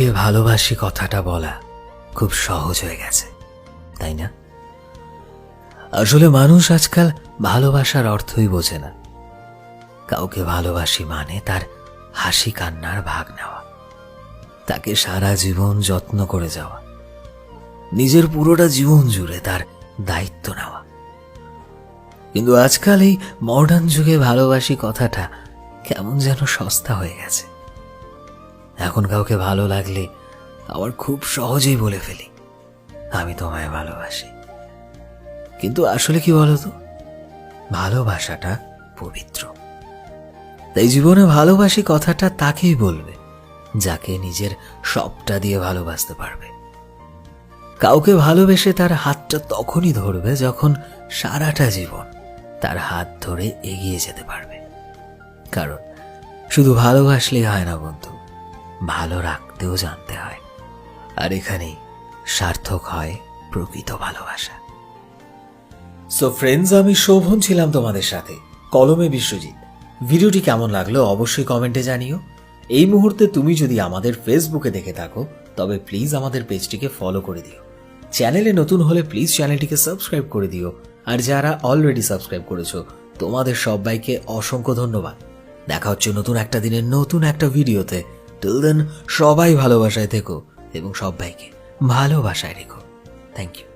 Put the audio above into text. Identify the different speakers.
Speaker 1: কাউকে ভালোবাসি কথাটা বলা খুব সহজ হয়ে গেছে, তাই না? আসলে মানুষ আজকাল ভালোবাসার অর্থই বোঝে না। কাউকে ভালোবাসি মানে তার হাসি কান্নার ভাগ নেওয়া, তাকে সারা জীবন যত্ন করে যাওয়া, নিজের পুরোটা জীবন জুড়ে তার দায়িত্ব নেওয়া। কিন্তু আজকাল এই মডার্ন যুগে ভালোবাসি কথাটা কেমন যেন সস্তা হয়ে গেছে। এখন কাউকে ভালো লাগলে আমার খুব সহজেই বলে ফেলি, আমি তোমায় ভালোবাসি। কিন্তু আসলে কি বলতো, ভালোবাসাটা পবিত্র। তাই জীবনে ভালোবাসি কথাটা তাকেই বলবে যাকে নিজের সবটা দিয়ে ভালোবাসতে পারবে। কাউকে ভালোবেসে তার হাতটা তখনই ধরবে যখন সারাটা জীবন তার হাত ধরে এগিয়ে যেতে পারবে। কারণ শুধু ভালোবাসলেই হয় না বন্ধু, ভালো রাখতেও জানতে হয়। আর এখানেই সার্থক হয় প্রকৃত ভালোবাসা। সো ফ্রেন্ডস, আমি শোভন ছিলাম তোমাদের সাথে, কলমে বিশ্বজিৎ। ভিডিওটি কেমন লাগলো অবশ্যই কমেন্টে জানিও। এই মুহূর্তে তুমি যদি আমাদের ফেসবুকে দেখে থাকো তবে প্লিজ আমাদের পেজটিকে ফলো করে দিও। চ্যানেলে নতুন হলে প্লিজ চ্যানেলটিকে সাবস্ক্রাইব করে দিও। আর যারা অলরেডি সাবস্ক্রাইব করেছো তোমাদের সবাইকে অসংখ্য ধন্যবাদ। দেখা হচ্ছে নতুন একটা দিনের নতুন একটা ভিডিওতে। টিল দেন সবাই ভালোবাসায় থেকো এবং সবাইকে ভালোবাসায় রেখো। Thank you.